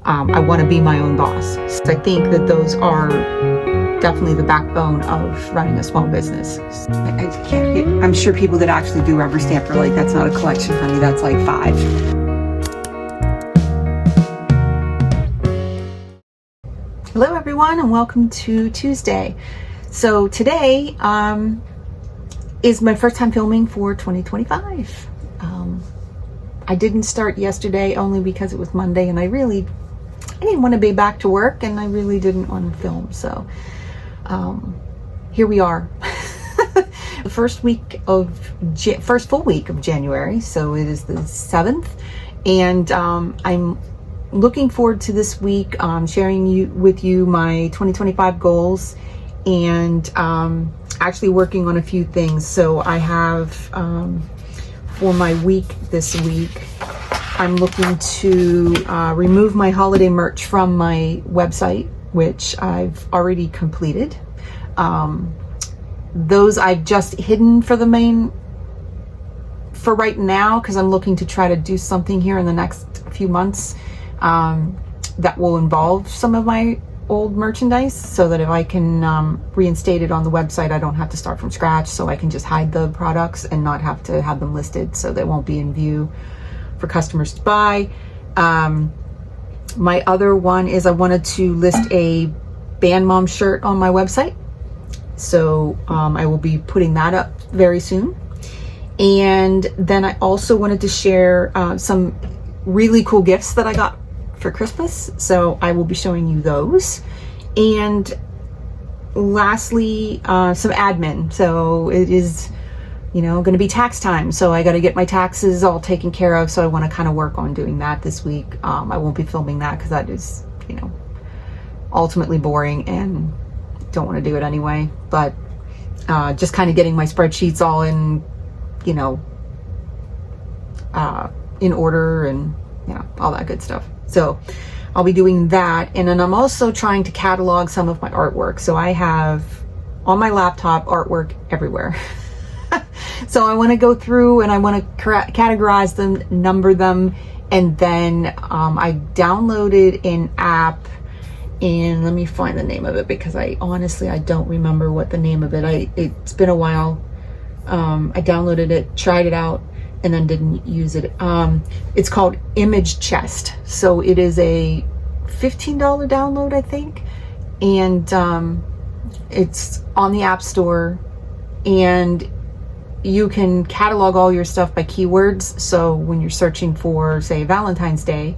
I want to be my own boss. So I think that those are definitely the backbone of running a small business. I'm sure people that actually do rubber stamp are like, that's not a collection, honey, that's like 5. Hello everyone, and welcome to Tuesday. So today is my first time filming for 2025. I didn't start yesterday only because it was Monday and I didn't want to be back to work and I really didn't want to film. So here we are. The first full week of January. So it is the 7th, and I'm looking forward to this week, sharing with you my 2025 goals, and actually working on a few things. So I have for my week this week, I'm looking to remove my holiday merch from my website, which I've already completed. Those I've just hidden for right now, because I'm looking to try to do something here in the next few months that will involve some of my old merchandise, so that if I can reinstate it on the website, I don't have to start from scratch, so I can just hide the products and not have to have them listed, so they won't be in view for customers to buy. My other one is I wanted to list a Band Mom shirt on my website, so I will be putting that up very soon. And then I also wanted to share some really cool gifts that I got for Christmas, so I will be showing you those. And lastly, some admin. So it is, going to be tax time, so I got to get my taxes all taken care of, so I want to kind of work on doing that this week. I won't be filming that because that is, ultimately boring and don't want to do it anyway, but just kind of getting my spreadsheets all in order and all that good stuff. So I'll be doing that. And then I'm also trying to catalog some of my artwork. So I have on my laptop artwork everywhere. So I want to go through and I want to categorize them, number them, and then I downloaded an app, and let me find the name of it because I don't remember what the name of it. It's been a while. I downloaded it, tried it out, and then didn't use it. It's called ImageChest. So it is a $15 download, I think. And it's on the App Store, and you can catalog all your stuff by keywords. So when you're searching for, say, Valentine's Day,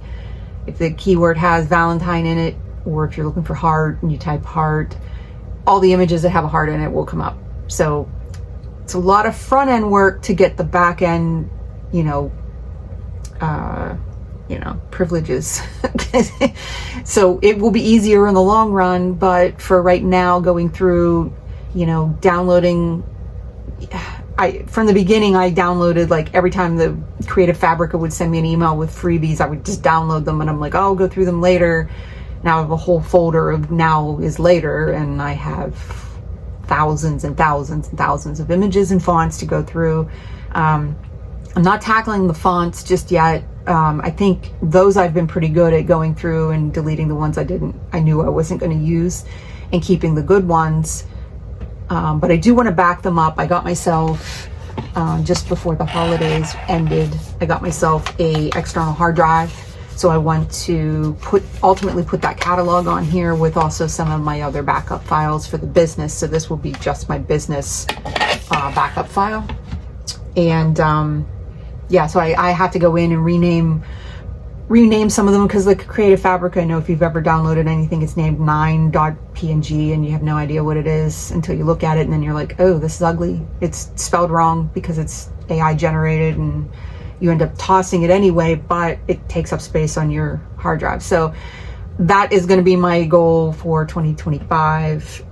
if the keyword has Valentine in it, or if you're looking for heart and you type heart, all the images that have a heart in it will come up. So it's a lot of front end work to get the back end, privileges. So it will be easier in the long run, but for right now, going through, downloading, from the beginning, I downloaded, like, every time the Creative Fabrica would send me an email with freebies, I would just download them, and I'm like, oh, I'll go through them later. Now I have a whole folder of now is later, and I have thousands and thousands and thousands of images and fonts to go through. I'm not tackling the fonts just yet. I think those I've been pretty good at going through and deleting the ones I knew I wasn't going to use, and keeping the good ones. But I do want to back them up. I got myself, just before the holidays ended, I got myself a external hard drive. So I want to ultimately put that catalog on here with also some of my other backup files for the business. So this will be just my business backup file. And so I have to go in and rename some of them, because the Creative Fabric, I know if you've ever downloaded anything, it's named 9.png, and you have no idea what it is until you look at it, and then you're like, oh, this is ugly. It's spelled wrong because it's AI generated, and you end up tossing it anyway, but it takes up space on your hard drive. So that is going to be my goal for 2025,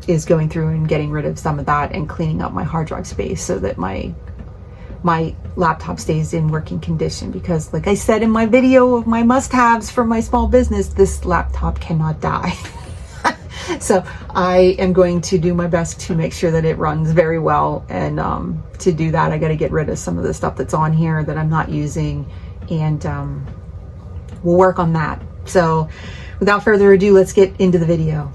is going through and getting rid of some of that and cleaning up my hard drive space so that my laptop stays in working condition. Because, like I said in my video of my must-haves for my small business, this laptop cannot die. So I am going to do my best to make sure that it runs very well. And to do that, I got to get rid of some of the stuff that's on here that I'm not using. And we'll work on that. So without further ado, let's get into the video.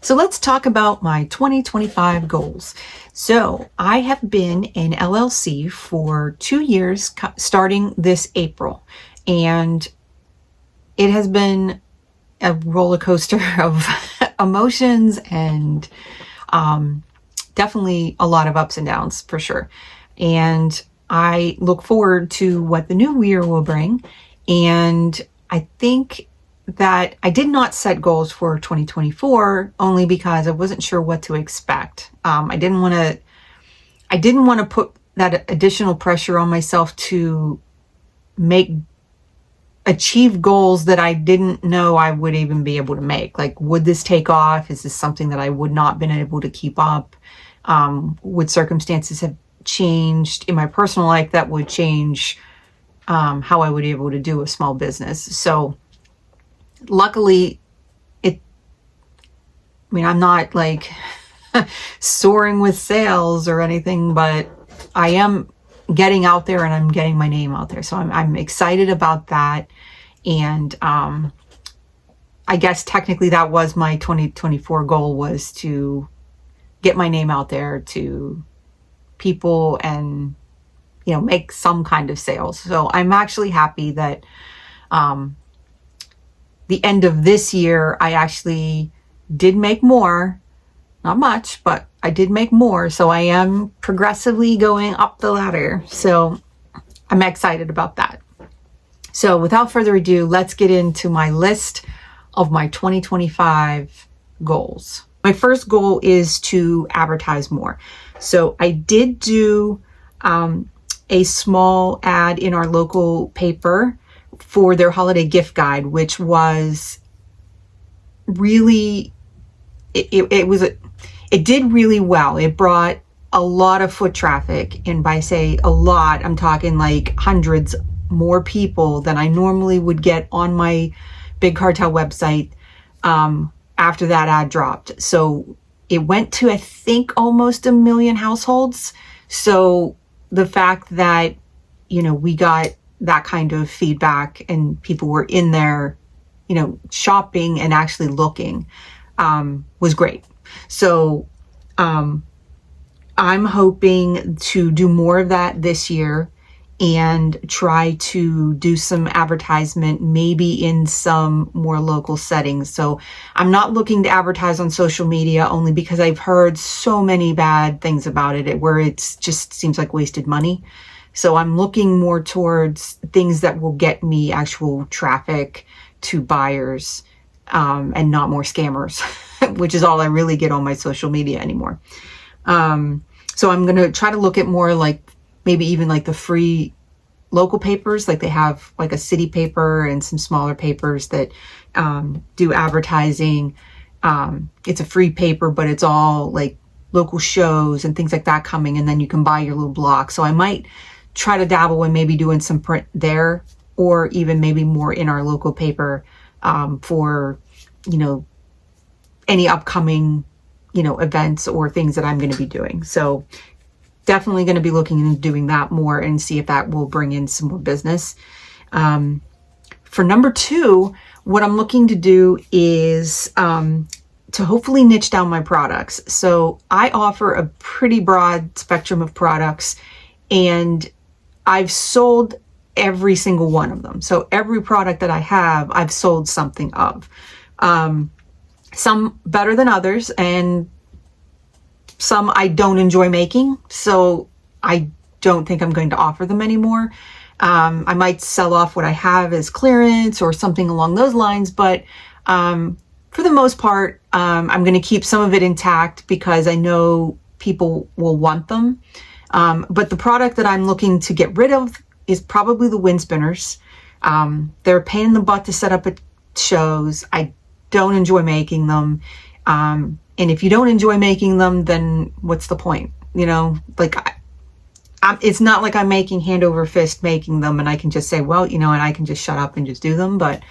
So let's talk about my 2025 goals. So I have been in LLC for 2 years, starting this April, and it has been a roller coaster of emotions and definitely a lot of ups and downs for sure. And I look forward to what the new year will bring. And I think that I did not set goals for 2024 only because I wasn't sure what to expect. I didn't want to put that additional pressure on myself to achieve goals that I didn't know I would even be able to make. Like, would this take off? Is this something that I would not been able to keep up? Would circumstances have changed in my personal life that would change how I would be able to do a small business? So luckily, I'm not like soaring with sales or anything, but I am getting out there and I'm getting my name out there. So I'm excited about that. And I guess technically that was my 2024 goal, was to get my name out there to people and, make some kind of sales. So I'm actually happy that the end of this year, I actually did make more, not much, but I did make more. So I am progressively going up the ladder. So I'm excited about that. So without further ado, let's get into my list of my 2025 goals. My first goal is to advertise more. So I did do a small ad in our local paper for their holiday gift guide, which was really, it did really well. It brought a lot of foot traffic. And by say a lot, I'm talking like hundreds more people than I normally would get on my Big Cartel website after that ad dropped. So it went to, I think, almost 1 million households. So the fact that, we got that kind of feedback and people were in there, shopping and actually looking, was great. So I'm hoping to do more of that this year and try to do some advertisement, maybe in some more local settings. So I'm not looking to advertise on social media only because I've heard so many bad things about it, where it just seems like wasted money. So I'm looking more towards things that will get me actual traffic to buyers, and not more scammers, which is all I really get on my social media anymore. So I'm going to try to look at more like maybe even like the free local papers, like they have like a city paper and some smaller papers that do advertising. It's a free paper, but it's all like local shows and things like that coming, and then you can buy your little block. So I might try to dabble in maybe doing some print there, or even maybe more in our local paper for, any upcoming, events or things that I'm going to be doing. So definitely going to be looking into doing that more and see if that will bring in some more business. For number 2, what I'm looking to do is to hopefully niche down my products. So I offer a pretty broad spectrum of products, and I've sold every single one of them. So every product that I have, I've sold something of. Some better than others, and some I don't enjoy making, so I don't think I'm going to offer them anymore. I might sell off what I have as clearance or something along those lines, but for the most part, I'm going to keep some of it intact because I know people will want them. But the product that I'm looking to get rid of is probably the wind spinners. They're a pain in the butt to set up at shows. I don't enjoy making them. And if you don't enjoy making them, then what's the point? It's not like I'm making hand over fist making them and I can just say, well, and I can just shut up and just do them. But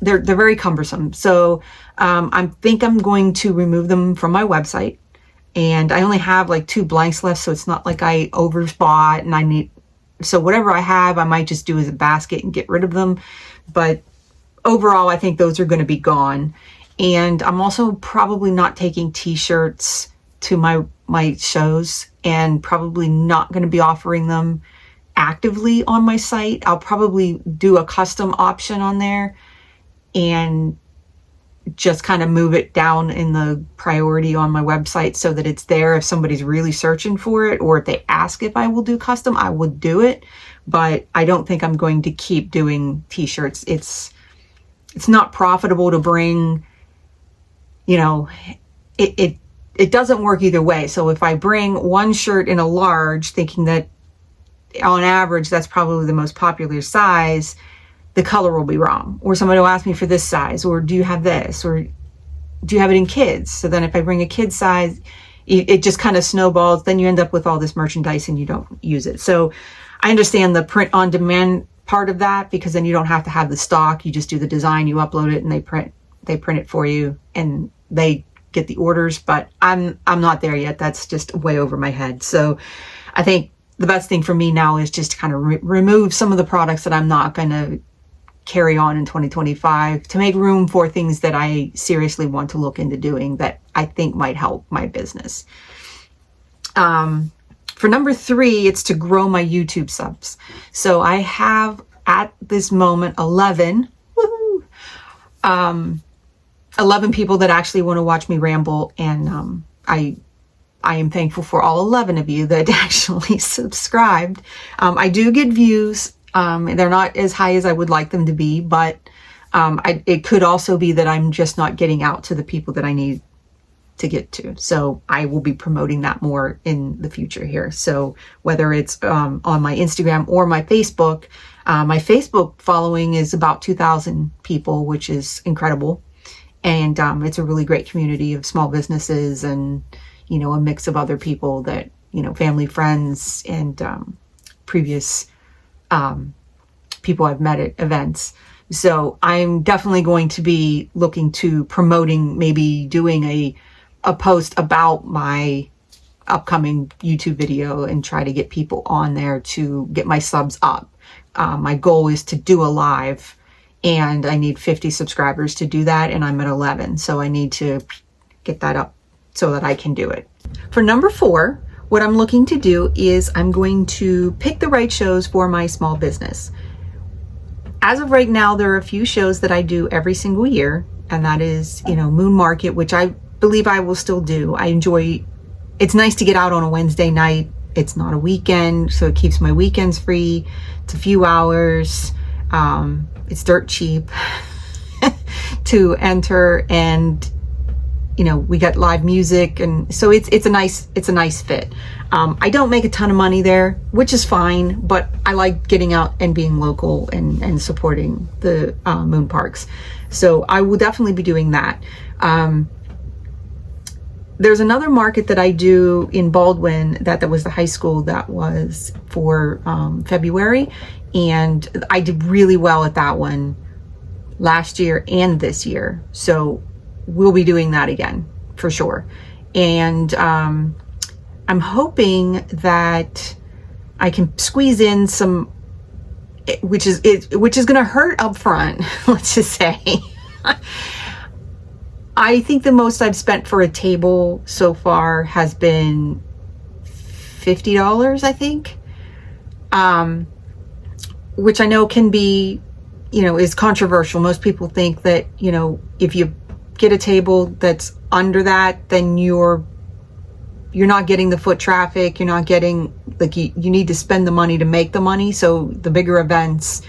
they're very cumbersome. So I think I'm going to remove them from my website. And I only have like 2 blanks left, so it's not like I overbought and I need So whatever I have, I might just do as a basket and get rid of them. But overall, I think those are going to be gone. And I'm also probably not taking t-shirts to my shows, and probably not going to be offering them actively on my site. I'll probably do a custom option on there and just kind of move it down in the priority on my website so that it's there if somebody's really searching for it, or if they ask if I will do custom, I would do it. But I don't think I'm going to keep doing t-shirts. It's not profitable to bring, you know, it doesn't work either way. So if I bring one shirt in a large, thinking that on average that's probably the most popular size, the color will be wrong, or somebody will ask me for this size, or do you have this, or do you have it in kids? So then if I bring a kid size, it just kind of snowballs. Then you end up with all this merchandise and you don't use it. So I understand the print on demand part of that, because then you don't have to have the stock. You just do the design, you upload it, and they print it for you, and they get the orders. But I'm not there yet. That's just way over my head. So I think the best thing for me now is just to kind of remove some of the products that I'm not going to carry on in 2025, to make room for things that I seriously want to look into doing that I think might help my business. For number 3, it's to grow my YouTube subs. So I have at this moment 11 people that actually want to watch me ramble, and I am thankful for all 11 of you that actually subscribed. I do get views. They're not as high as I would like them to be, but it could also be that I'm just not getting out to the people that I need to get to. So I will be promoting that more in the future here. So whether it's on my Instagram or my Facebook following is about 2,000 people, which is incredible. And it's a really great community of small businesses and, you know, a mix of other people that, you know, family, friends, and previous people I've met at events. So I'm definitely going to be looking to promoting, maybe doing a post about my upcoming YouTube video and try to get people on there to get my subs up. My goal is to do a live, and I need 50 subscribers to do that, and I'm at 11. So I need to get that up so that I can do it. For number 4, what I'm looking to do is I'm going to pick the right shows for my small business. As of right now, there are a few shows that I do every single year, and that is, you know, Moon Market, which I believe I will still do. I enjoy, it's nice to get out on a Wednesday night. It's not a weekend, so it keeps my weekends free. It's a few hours. It's dirt cheap to enter, and you know, we got live music, and so it's a nice fit. I don't make a ton of money there, which is fine, but I like getting out and being local and supporting the moon parks. So I will definitely be doing that. There's another market that I do in Baldwin that was the high school that was for February, and I did really well at that one last year and this year. So we'll be doing that again for sure. And I'm hoping that I can squeeze in some, which is going to hurt up front. Let's just say, I think the most I've spent for a table so far has been $50, I think, which I know can be, you know, is controversial. Most people think that, you know, if you get a table that's under that, then you're not getting the foot traffic. You're not getting, like, you need to spend the money to make the money. So the bigger events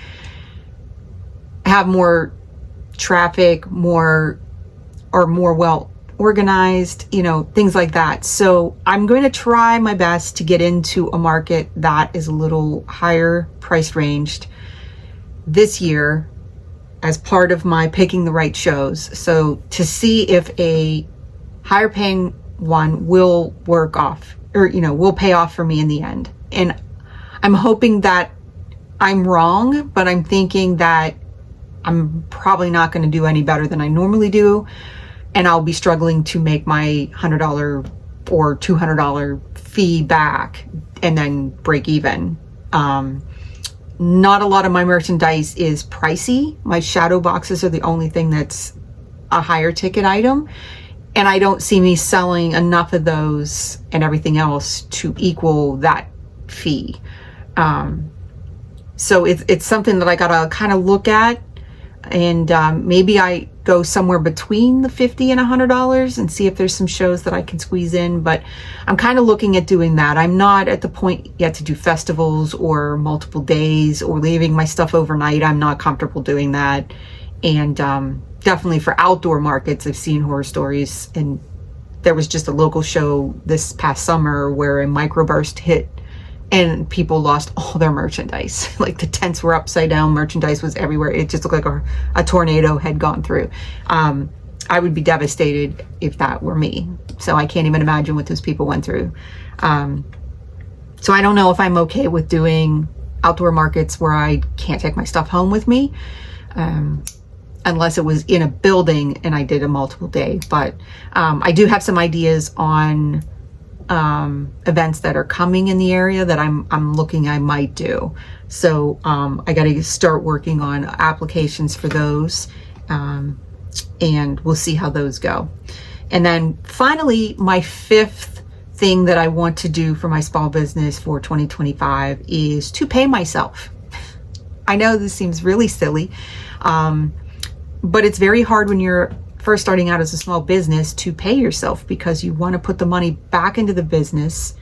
have more traffic, more well organized, you know, things like that. So I'm going to try my best to get into a market that is a little higher price ranged this year as part of my picking the right shows. So to see if a higher paying one will work off, or, you know, will pay off for me in the end. And I'm hoping that I'm wrong, but I'm thinking that I'm probably not going to do any better than I normally do. And I'll be struggling to make my $100 or $200 fee back and then break even. Not a lot of my merchandise is pricey. My shadow boxes are the only thing that's a higher ticket item. And I don't see me selling enough of those and everything else to equal that fee. So it's something that I gotta kind of look at, and maybe I go somewhere between the $50 and $100 and see if there's some shows that I can squeeze in. But I'm kind of looking at doing that. I'm not at the point yet to do festivals or multiple days or leaving my stuff overnight. I'm not comfortable doing that. And definitely for outdoor markets, I've seen horror stories, and there was just a local show this past summer where a microburst hit and people lost all their merchandise. Like the tents were upside down, merchandise was everywhere. It just looked like a tornado had gone through. I would be devastated if that were me. So I can't even imagine what those people went through. So I don't know if I'm okay with doing outdoor markets where I can't take my stuff home with me. Unless it was in a building and I did a multiple day. But I do have some ideas on events that are coming in the area that I'm looking I might do. So I got to start working on applications for those, and we'll see how those go. And then finally, my fifth thing that I want to do for my small business for 2025 is to pay myself. I know this seems really silly, but it's very hard when you're first starting out as a small business to pay yourself, because you want to put the money back into the business.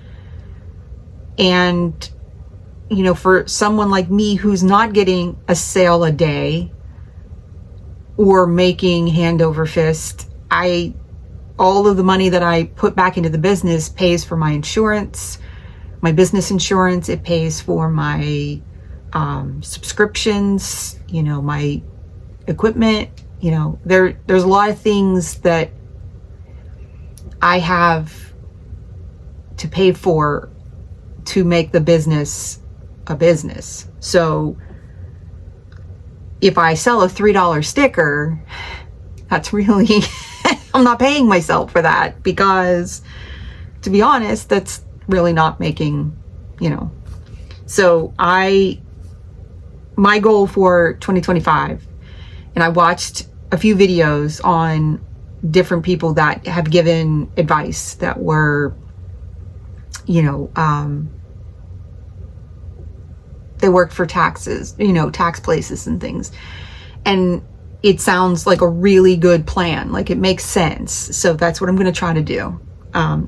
And, you know, for someone like me who's not getting a sale a day or making hand over fist, all of the money that I put back into the business pays for my insurance, my business insurance. It pays for my subscriptions, you know, my equipment. You know, there's a lot of things that I have to pay for to make the business a business. So if I sell a $3 sticker, that's really, I'm not paying myself for that, because to be honest, that's really not making, you know. So my goal for 2025, and I watched a few videos on different people that have given advice that were, you know, they worked for taxes, you know, tax places and things. And it sounds like a really good plan. Like it makes sense. So that's what I'm going to try to do.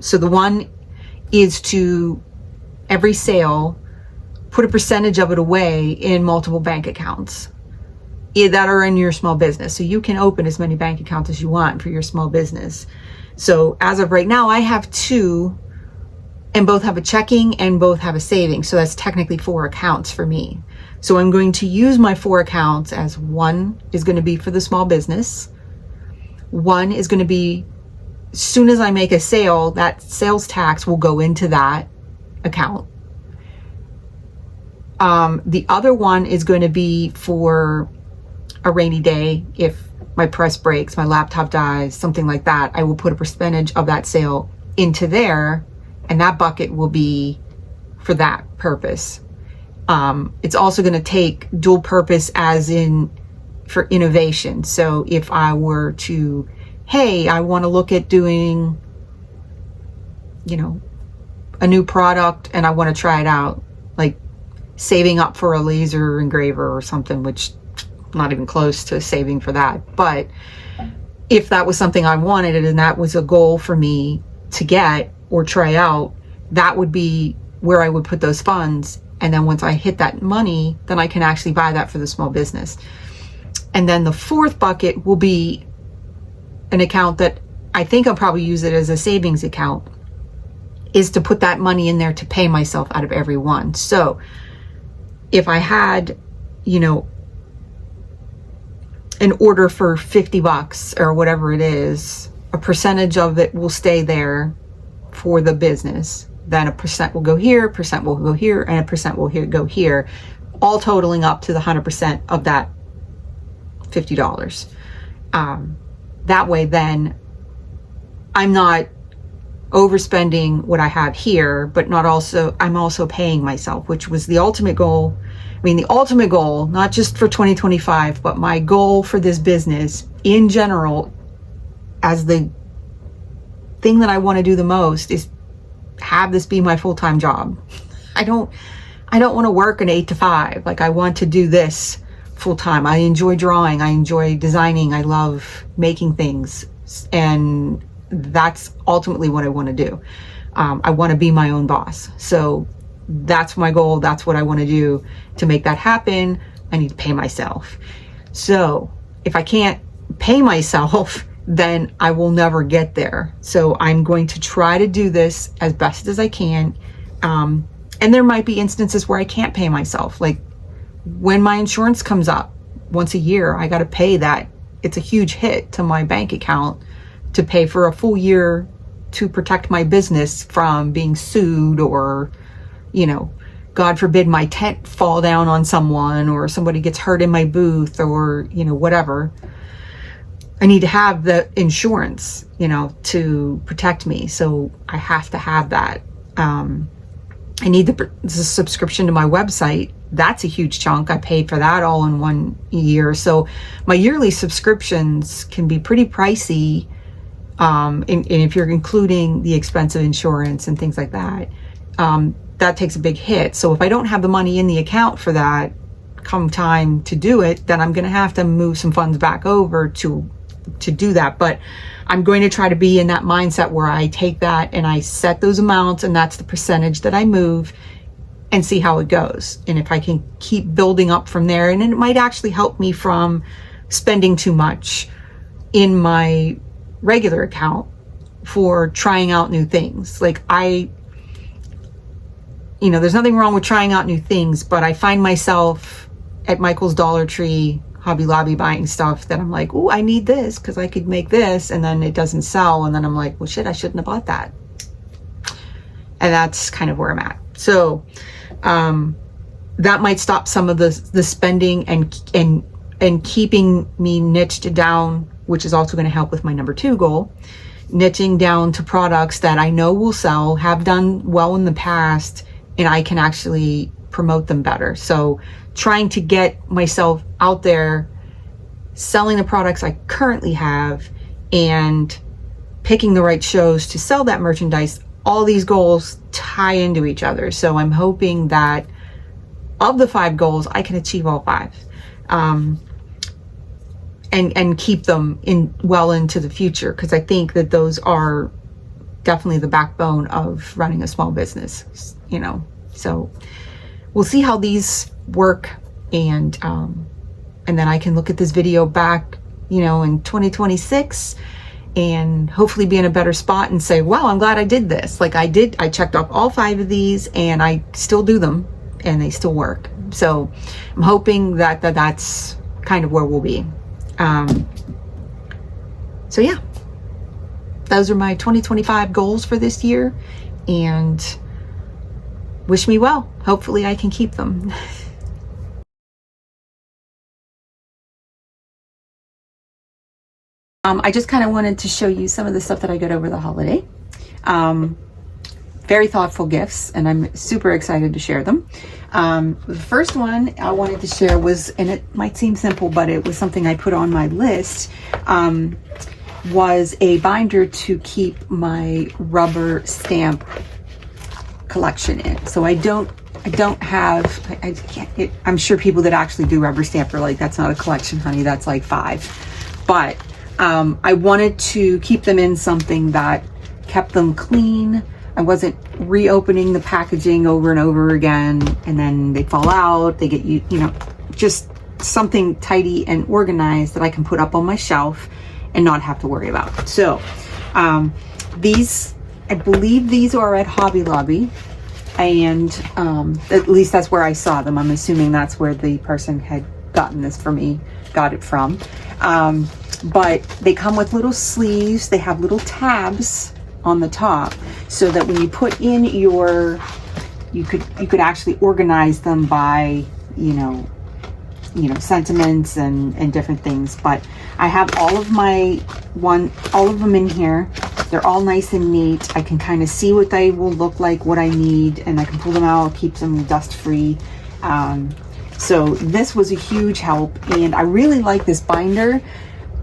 So the one is to every sale, put a percentage of it away in multiple bank accounts that are in your small business. So you can open as many bank accounts as you want for your small business. So as of right now, I have 2, and both have a checking and both have a savings. So that's technically 4 accounts for me. So I'm going to use my 4 accounts as one is going to be for the small business. One is going to be, as soon as I make a sale, that sales tax will go into that account. The other one is going to be for a rainy day. If my press breaks, my laptop dies, something like that, I will put a percentage of that sale into there, and that bucket will be for that purpose. It's also going to take dual purpose, as in for innovation. So if I were to, hey, I want to look at doing, you know, a new product and I want to try it out, like saving up for a laser engraver or something, which not even close to saving for that. But if that was something I wanted and that was a goal for me to get or try out, that would be where I would put those funds. And then once I hit that money, then I can actually buy that for the small business. And then the 4th bucket will be an account that I think I'll probably use it as a savings account, is to put that money in there to pay myself out of every one. So if I had, you know, an order for $50 or whatever it is, a percentage of it will stay there for the business. Then a percent will go here, a percent will go here, and a percent will go here, all totaling up to the 100% of that $50. That way, then I'm not overspending what I have here, but I'm also paying myself, which was the ultimate goal. I mean, the ultimate goal, not just for 2025, but my goal for this business in general, as the thing that I want to do the most, is have this be my full-time job. I don't want to work an 8 to 5. Like, I want to do this full-time. I enjoy drawing. I enjoy designing. I love making things. And that's ultimately what I want to do. I want to be my own boss. So that's my goal. That's what I want to do. To make that happen, I need to pay myself. So if I can't pay myself, then I will never get there. So I'm going to try to do this as best as I can. And there might be instances where I can't pay myself. Like when my insurance comes up once a year, I got to pay that. It's a huge hit to my bank account to pay for a full year to protect my business from being sued, or, you know, God forbid my tent fall down on someone, or somebody gets hurt in my booth, or, you know, whatever. I need to have the insurance, you know, to protect me. So I have to have that. I need the subscription to my website. That's a huge chunk. I paid for that all in 1 year. So my yearly subscriptions can be pretty pricey. And if you're including the expense of insurance and things like that, that takes a big hit. So if I don't have the money in the account for that come time to do it, then I'm going to have to move some funds back over to do that. But I'm going to try to be in that mindset where I take that and I set those amounts, and that's the percentage that I move, and see how it goes. And if I can keep building up from there, and it might actually help me from spending too much in my regular account for trying out new things. Like there's nothing wrong with trying out new things, but I find myself at Michael's Dollar Tree, Hobby Lobby, buying stuff that I'm like, oh, I need this because I could make this, and then it doesn't sell, and then I'm like, well, shit, I shouldn't have bought that. And that's kind of where I'm at. So that might stop some of the spending and keeping me niched down, which is also going to help with my number 2 goal, niching down to products that I know will sell, have done well in the past, and I can actually promote them better. So trying to get myself out there, selling the products I currently have, and picking the right shows to sell that merchandise. All these goals tie into each other. So I'm hoping that of the 5 goals, I can achieve all 5. And keep them well into the future, because I think that those are definitely the backbone of running a small business, you know. So we'll see how these work, and then I can look at this video back, you know, in 2026, and hopefully be in a better spot and say, wow, I'm glad I did this. Like I checked off all 5 of these, and I still do them, and they still work. So I'm hoping that that's kind of where we'll be. So yeah, those are my 2025 goals for this year, and wish me well. Hopefully I can keep them. I just kind of wanted to show you some of the stuff that I got over the holiday. Very thoughtful gifts, and I'm super excited to share them. The first one I wanted to share was, and it might seem simple, but it was something I put on my list, was a binder to keep my rubber stamp collection in. So I don't have, I'm sure people that actually do rubber stamp are like, that's not a collection, honey, that's like 5. But I wanted to keep them in something that kept them clean. I wasn't reopening the packaging over and over again, and then they fall out, they get, you know, just something tidy and organized that I can put up on my shelf and not have to worry about. So these, I believe these are at Hobby Lobby, and at least that's where I saw them. I'm assuming that's where the person had gotten this for me, got it from. But they come with little sleeves, they have little tabs on the top, so that when you put in your, you could actually organize them by, you know, sentiments and different things. But I have all of them in here. They're all nice and neat. I can kind of see what they will look like, what I need, and I can pull them out, keep them dust free. So this was a huge help, and I really like this binder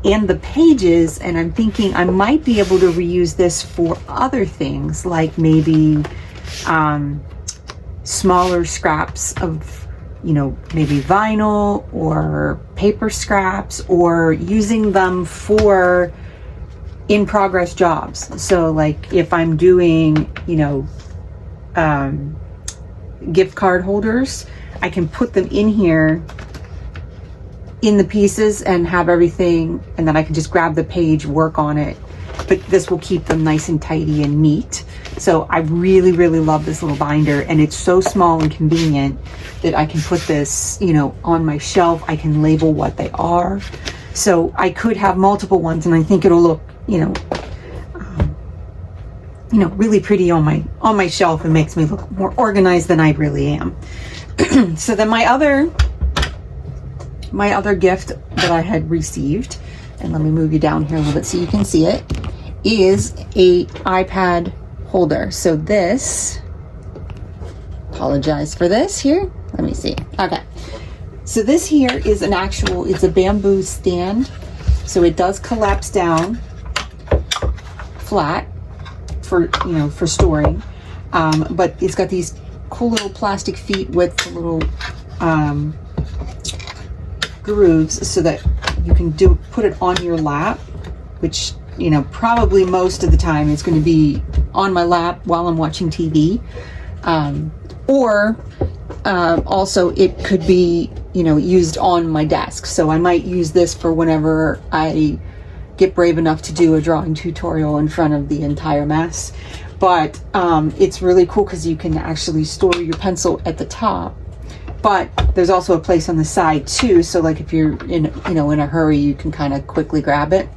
and the pages, and I'm thinking I might be able to reuse this for other things, like maybe smaller scraps of, you know, maybe vinyl or paper scraps, or using them for in progress jobs. So like if I'm doing, you know, gift card holders, I can put them in here in the pieces and have everything, and then I can just grab the page, work on it. But this will keep them nice and tidy and neat. So I really, really love this little binder, and it's so small and convenient that I can put this, you know, on my shelf. I can label what they are. So I could have multiple ones, and I think it'll look, you know, really pretty on my shelf, and makes me look more organized than I really am. So then my other gift that I had received, and let me move you down here a little bit so you can see it, is a iPad holder. So this, apologize for this here. Let me see. Okay. So this here is an actual, it's a bamboo stand. So it does collapse down flat for, you know, for storing. But it's got these cool little plastic feet with little grooves so that you can put it on your lap, which, you know, probably most of the time it's going to be on my lap while I'm watching TV. Or also it could be, you know, used on my desk. So I might use this for whenever I get brave enough to do a drawing tutorial in front of the entire mess. But it's really cool because you can actually store your pencil at the top, but there's also a place on the side too. So like if you're in, you know, in a hurry, you can kind of quickly grab it.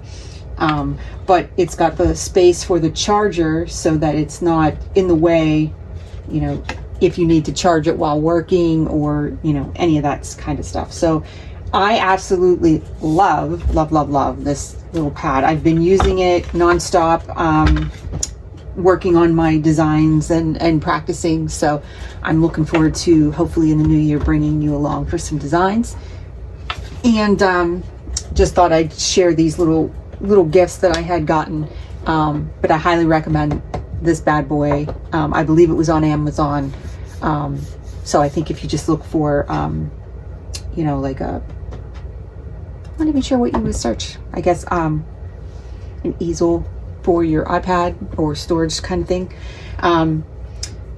But it's got the space for the charger so that it's not in the way, you know, if you need to charge it while working, or, you know, any of that kind of stuff. So I absolutely love this little pad. I've been using it nonstop, working on my designs and practicing. So I'm looking forward to hopefully in the new year bringing you along for some designs. And just thought I'd share these little gifts that I had gotten. But I highly recommend this bad boy. I believe it was on Amazon. So I think if you just look for, you know, like I'm not even sure what you would search. I guess an easel for your iPad or storage kind of thing.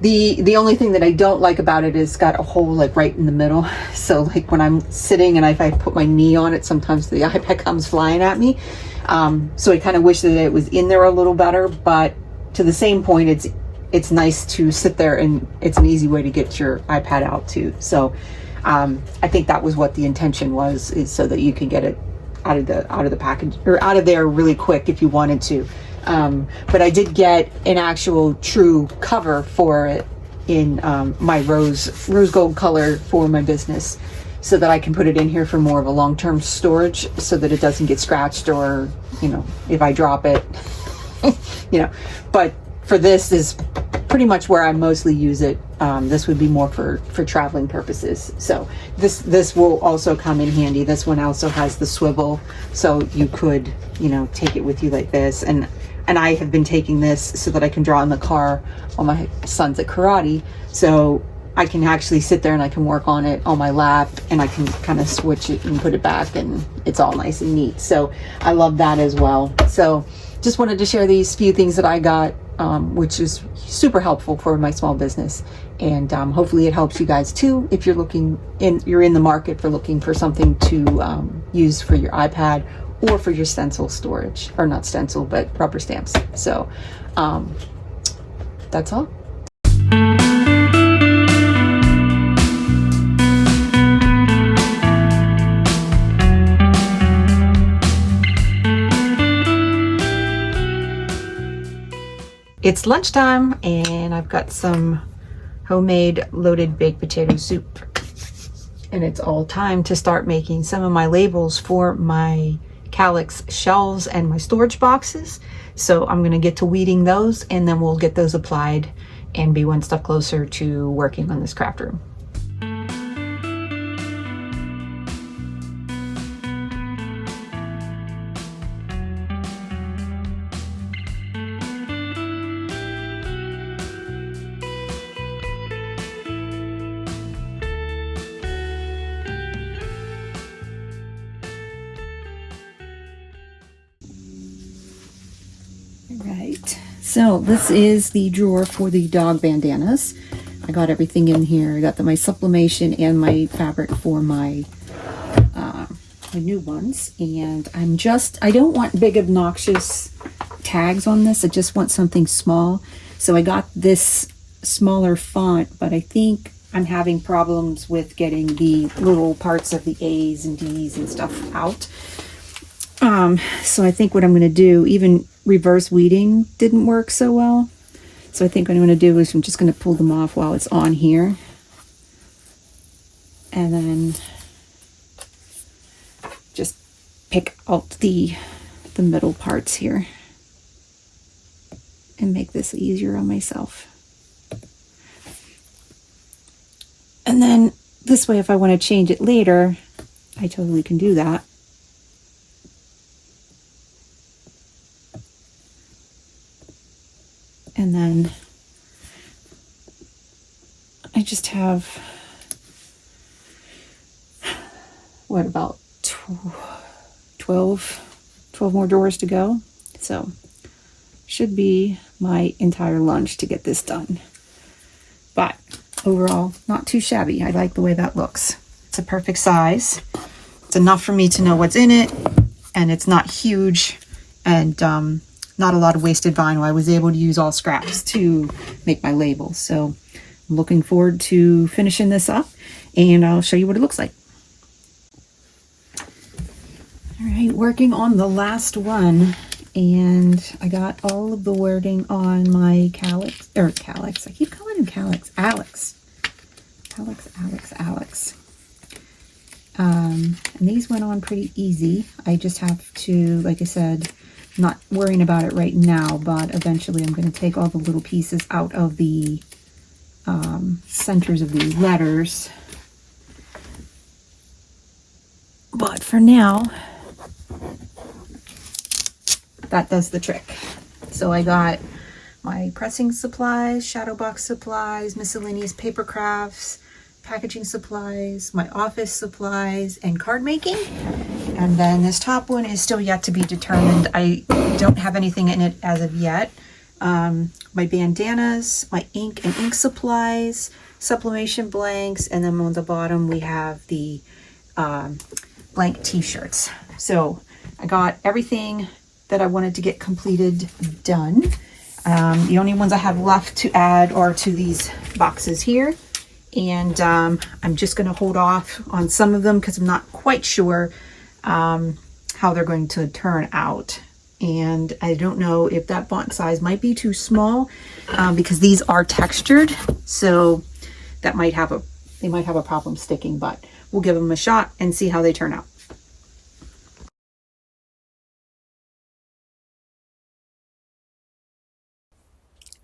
The only thing that I don't like about it is it's got a hole like right in the middle. So like when I'm sitting and if I put my knee on it, sometimes the iPad comes flying at me. So I kind of wish that it was in there a little better, but to the same point, it's nice to sit there, and it's an easy way to get your iPad out too. So I think that was what the intention was, is so that you can get it out of the package, or out of there really quick if you wanted to. But I did get an actual true cover for it in my rose gold color for my business, so that I can put it in here for more of a long-term storage, so that it doesn't get scratched, or, you know, if I drop it, you know. But for this is pretty much where I mostly use it. This would be more for traveling purposes. So this will also come in handy. This one also has the swivel, so you could, you know, take it with you like this. And I have been taking this so that I can draw in the car while my son's at karate. So I can actually sit there and I can work on it on my lap, and I can kind of switch it and put it back, and it's all nice and neat. So I love that as well. So just wanted to share these few things that I got, which is super helpful for my small business. And hopefully it helps you guys too, if you're in the market for looking for something to use for your iPad, or for your stencil storage, or not stencil, but rubber stamps. So that's all. It's lunchtime, and I've got some homemade loaded baked potato soup. And it's all time to start making some of my labels for my Calyx shelves and my storage boxes. So I'm going to get to weeding those, and then we'll get those applied and be one step closer to working on this craft room. Right, so this is the drawer for the dog bandanas. I got everything in here. I got my sublimation and my fabric for my new ones, and I don't want big obnoxious tags on this. I just want something small, so I got this smaller font, but I think I'm having problems with getting the little parts of the A's and D's and stuff out. So I think what I'm going to do, even reverse weeding didn't work so well. So I think what I'm going to do is I'm just going to pull them off while it's on here. And then just pick out the middle parts here and make this easier on myself. And then this way, if I want to change it later, I totally can do that. And then I just have, what, about 12 more drawers to go. So should be my entire lunch to get this done. But overall, not too shabby. I like the way that looks. It's a perfect size. It's enough for me to know what's in it, and it's not huge, and not a lot of wasted vinyl. I was able to use all scraps to make my labels. So I'm looking forward to finishing this up, and I'll show you what it looks like. All right, working on the last one, and I got all of the wording on my Alex. I keep calling him Alex. And these went on pretty easy. I just have to, like I said, not worrying about it right now, but eventually I'm going to take all the little pieces out of the centers of these letters. But for now, that does the trick. So I got my pressing supplies, shadow box supplies, miscellaneous paper crafts, packaging supplies, my office supplies, and card making. And then this top one is still yet to be determined. I don't have anything in it as of yet. My bandanas, my ink and ink supplies, sublimation blanks, and then on the bottom we have the blank t-shirts. So I got everything that I wanted to get completed done. The only ones I have left to add are to these boxes here. And I'm just going to hold off on some of them because I'm not quite sure how they're going to turn out. And I don't know if that font size might be too small because these are textured. So that might have they might have a problem sticking, but we'll give them a shot and see how they turn out.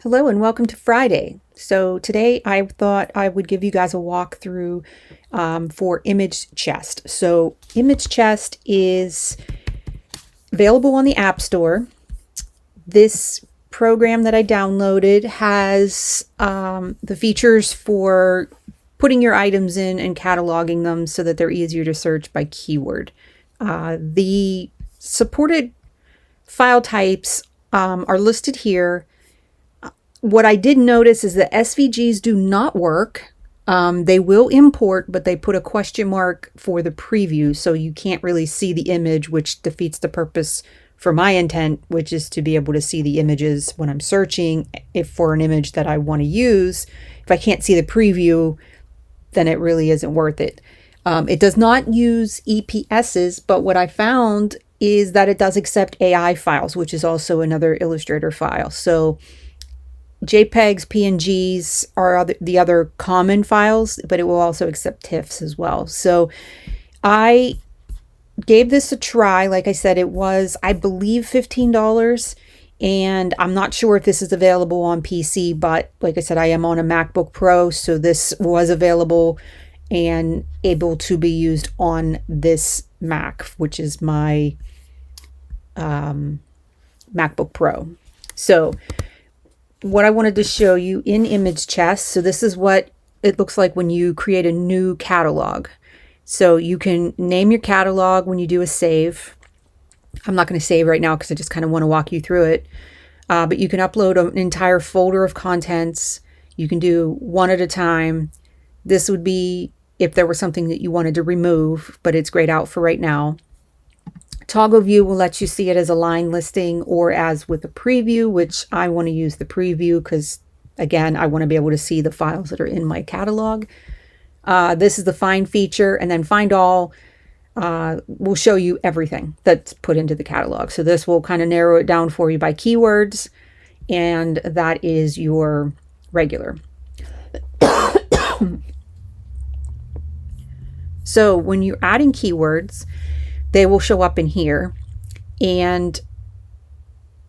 Hello and welcome to Friday. So today I thought I would give you guys a walkthrough for ImageChest. So ImageChest is available on the App Store. This program that I downloaded has the features for putting your items in and cataloging them so that they're easier to search by keyword. The supported file types are listed here. What I did notice is that SVGs do not work. They will import, but they put a question mark for the preview, so you can't really see the image, which defeats the purpose for my intent, which is to be able to see the images when I'm searching if for an image that I want to use. If I can't see the preview, then it really isn't worth it. It does not use EPSs, but what I found is that it does accept AI files, which is also another Illustrator file. So JPEGs, PNGs are the other common files, but it will also accept TIFFs as well. So I gave this a try. Like I said, it was, I believe, $15, And I'm not sure if this is available on PC, but like I said, I am on a MacBook Pro, so this was available and able to be used on this Mac, which is my MacBook Pro. So what I wanted to show you in ImageChest, so this is what it looks like when you create a new catalog. So you can name your catalog when you do a save. I'm not going to save right now because I just kind of want to walk you through it. But you can upload an entire folder of contents. You can do one at a time. This would be if there was something that you wanted to remove, but it's grayed out for right now. Toggle view will let you see it as a line listing or as with a preview, which I want to use the preview because, again, I want to be able to see the files that are in my catalog. This is the find feature, and then find all will show you everything that's put into the catalog. So this will kind of narrow it down for you by keywords, and that is your regular. So when you're adding keywords, they will show up in here, and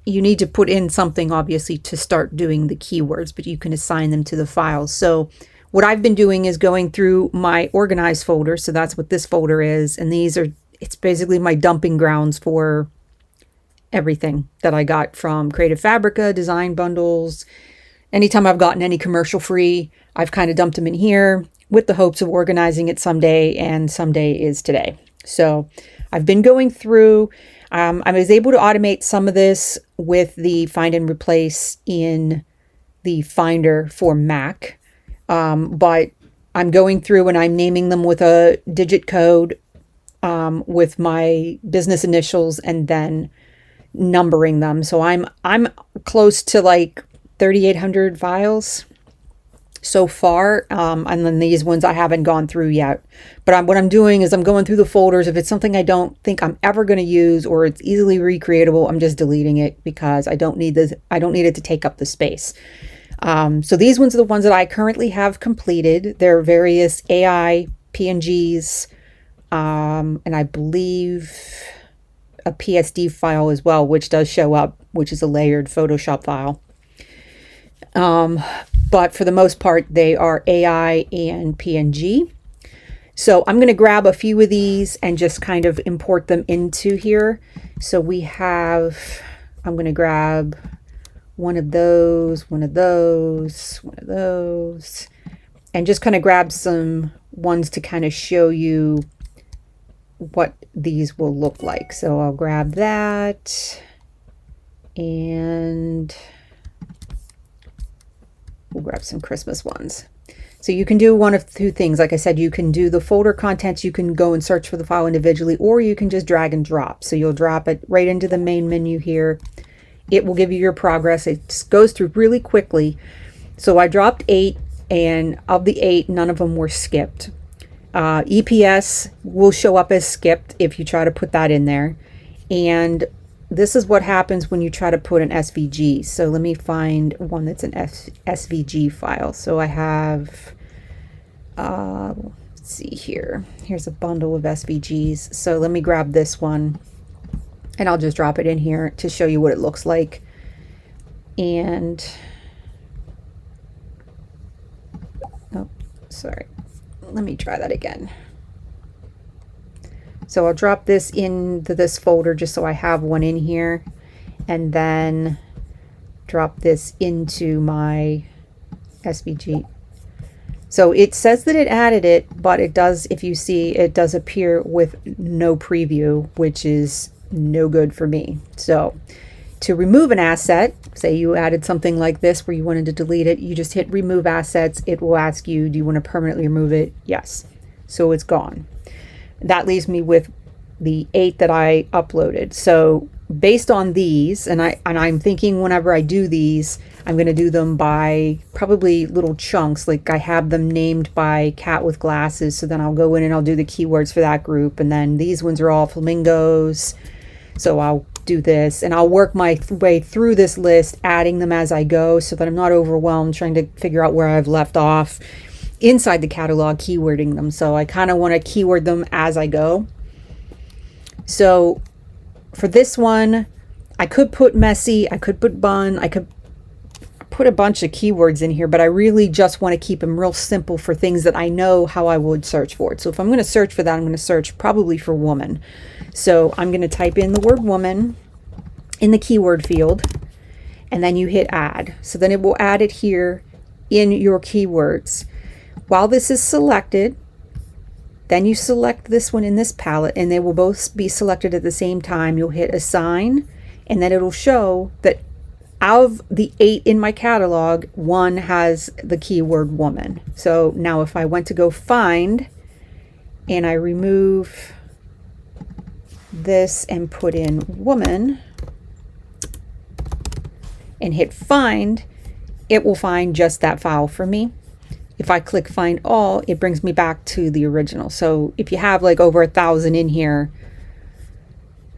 you need to put in something obviously to start doing the keywords, but you can assign them to the files. So what I've been doing is going through my organized folder. So that's what this folder is. And it's basically my dumping grounds for everything that I got from Creative Fabrica, design bundles. Anytime I've gotten any commercial free, I've kind of dumped them in here with the hopes of organizing it someday, and someday is today. So I've been going through, I was able to automate some of this with the find and replace in the Finder for Mac. But I'm going through and I'm naming them with a digit code with my business initials and then numbering them. So I'm close to like 3,800 files so far. And then these ones I haven't gone through yet. But what I'm doing is I'm going through the folders. If it's something I don't think I'm ever going to use or it's easily recreatable, I'm just deleting it because I don't need this. I don't need it to take up the space. So these ones are the ones that I currently have completed. There are various AI PNGs, and I believe a PSD file as well, which does show up, which is a layered Photoshop file. But for the most part, they are AI and PNG. So I'm going to grab a few of these and just kind of import them into here. So we have, I'm going to grab one of those, one of those, one of those, and just kind of grab some ones to kind of show you what these will look like. So I'll grab that, and we'll grab some Christmas ones. So you can do one of two things. Like I said, you can do the folder contents. You can go and search for the file individually, or you can just drag and drop. So you'll drop it right into the main menu here. It will give you your progress. It just goes through really quickly. So I dropped 8, and of the 8, none of them were skipped. EPS will show up as skipped if you try to put that in there. And this is what happens when you try to put an SVG. So let me find one that's an SVG file. So I have, let's see here. Here's a bundle of SVGs. So let me grab this one, and I'll just drop it in here to show you what it looks like. And, oh, sorry. Let me try that again. So I'll drop this into this folder just so I have one in here, and then drop this into my SVG. So it says that it added it, but it does, if you see, it does appear with no preview, which is no good for me. So to remove an asset, say you added something like this where you wanted to delete it, you just hit remove assets. It will ask you, do you want to permanently remove it? Yes. So it's gone. That leaves me with the 8 that I uploaded. So based on these, and I'm thinking whenever I do these, I'm going to do them by probably little chunks. Like I have them named by cat with glasses. So then I'll go in and I'll do the keywords for that group. And then these ones are all flamingos. So I'll do this, and I'll work my way through this list, adding them as I go so that I'm not overwhelmed trying to figure out where I've left off inside the catalog, keywording them. So I kind of want to keyword them as I go. So for this one, I could put messy, I could put bun, I could put a bunch of keywords in here, but I really just want to keep them real simple for things that I know how I would search for it. So if I'm going to search for that, I'm going to search probably for woman. So I'm going to type in the word woman in the keyword field, and then you hit add. So then it will add it here in your keywords. While this is selected, then you select this one in this palette, and they will both be selected at the same time. You'll hit assign, and then it'll show that of the 8 in my catalog, 1 has the keyword woman. So now if I went to go find and I remove this and put in woman and hit find, it will find just that file for me. If I click find all, it brings me back to the original. So if you have like over 1,000 in here,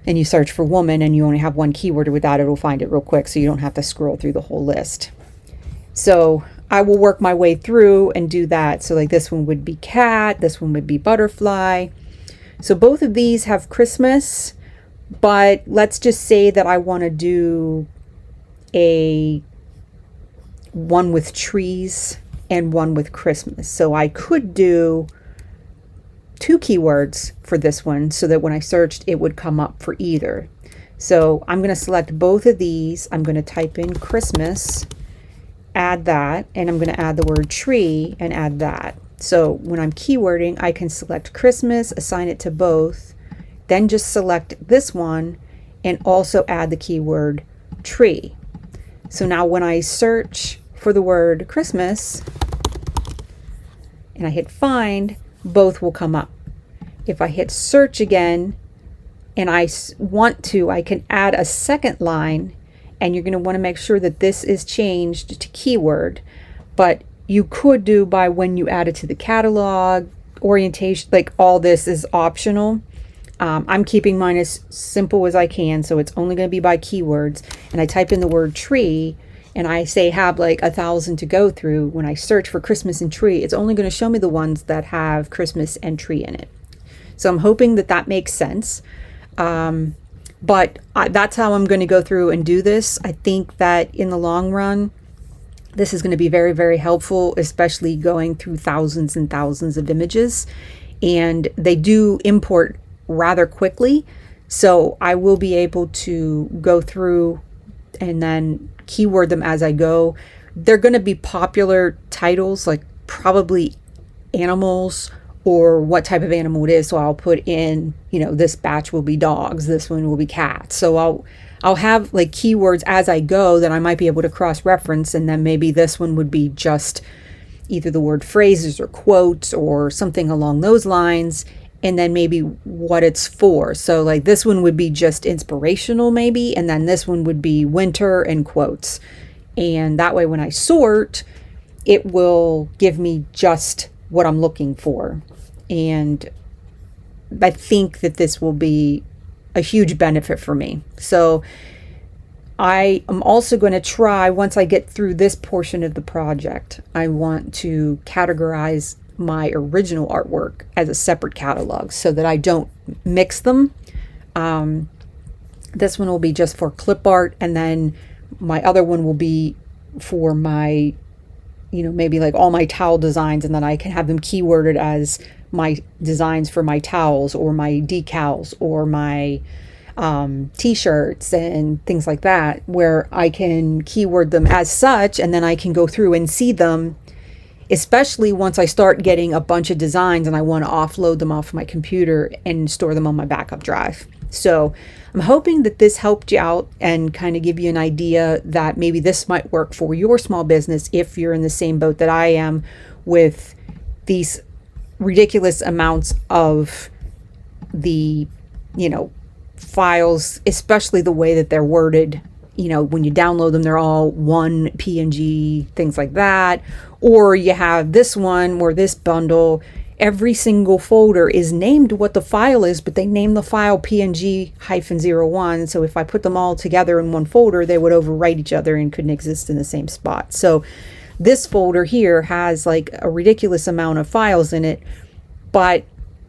and you search for woman and you only have one keyword with that, it'll find it real quick, so you don't have to scroll through the whole list. So I will work my way through and do that. So like this one would be cat, this one would be butterfly. So both of these have Christmas, but let's just say that I want to do a one with trees and one with Christmas. So I could do 2 keywords for this one so that when I searched it would come up for either. So I'm going to select both of these. I'm going to type in Christmas, add that, and I'm going to add the word tree and add that. So when I'm keywording, I can select Christmas, assign it to both, then just select this one and also add the keyword tree. So now when I search for the word Christmas and I hit find, both will come up. If I hit search again and I want to, I can add a second line, and you're going to want to make sure that this is changed to keyword. But you could do by when you add it to the catalog, orientation, like all this is optional. I'm keeping mine as simple as I can, so it's only going to be by keywords. And I type in the word tree, and I say have like 1,000 to go through. When I search for Christmas and tree, it's only going to show me the ones that have Christmas and tree in it. So I'm hoping that that makes sense. But that's how I'm going to go through and do this. I think that in the long run, this is going to be very, very helpful, especially going through thousands and thousands of images. And they do import rather quickly. So I will be able to go through and then keyword them as I go. They're going to be popular titles, like probably animals or what type of animal it is. So I'll put in, you know, this batch will be dogs, this one will be cats. So I'll have like keywords as I go that I might be able to cross-reference, and then maybe this one would be just either the word phrases or quotes or something along those lines, and then maybe what it's for. So like this one would be just inspirational maybe, and then this one would be winter and quotes. And that way when I sort, it will give me just what I'm looking for. And I think that this will be a huge benefit for me. So I am also going to try, once I get through this portion of the project, I want to categorize my original artwork as a separate catalog so that I don't mix them. This one will be just for clip art, and then my other one will be for my, you know, maybe like all my towel designs, and then I can have them keyworded as my designs for my towels or my decals or my t-shirts and things like that, where I can keyword them as such, and then I can go through and see them, especially once I start getting a bunch of designs and I want to offload them off my computer and store them on my backup drive. So I'm hoping that this helped you out and kind of give you an idea that maybe this might work for your small business if you're in the same boat that I am with these ridiculous amounts of the, you know, files, especially the way that they're worded. You know, when you download them, they're all one PNG, things like that. Or you have this one or this bundle, every single folder is named what the file is, but they name the file PNG-01. So if I put them all together in one folder, they would overwrite each other and couldn't exist in the same spot. So this folder here has like a ridiculous amount of files in it, but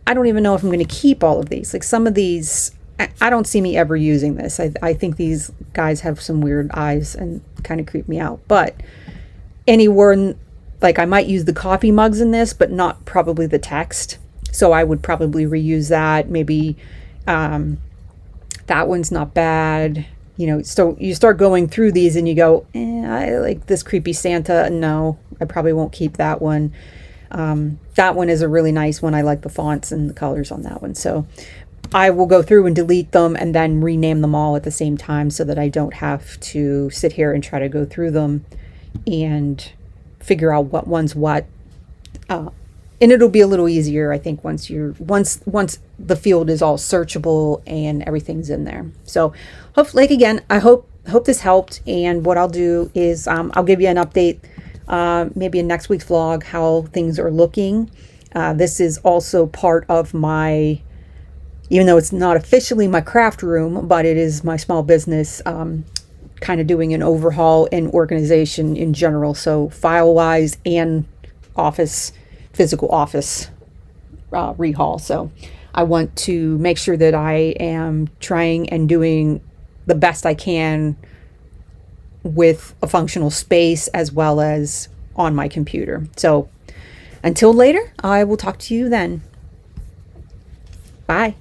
I don't even know if I'm going to keep all of these. Like some of these I don't see me ever using this. I think these guys have some weird eyes and kind of creep me out. But anywhere, like I might use the coffee mugs in this, but not probably the text. So I would probably reuse that. Maybe that one's not bad. You know, so you start going through these and you go, I like this creepy Santa. No, I probably won't keep that one. That one is a really nice one. I like the fonts and the colors on that one. So I will go through and delete them and then rename them all at the same time so that I don't have to sit here and try to go through them and figure out what one's what. And it'll be a little easier, I think, once the field is all searchable and everything's in there. So hopefully, like again, I hope this helped. And what I'll do is I'll give you an update maybe in next week's vlog how things are looking. This is also part of my, even though it's not officially my craft room, but it is my small business, kind of doing an overhaul and organization in general. So file-wise and physical office rehaul. So I want to make sure that I am trying and doing the best I can with a functional space as well as on my computer. So until later, I will talk to you then. Bye.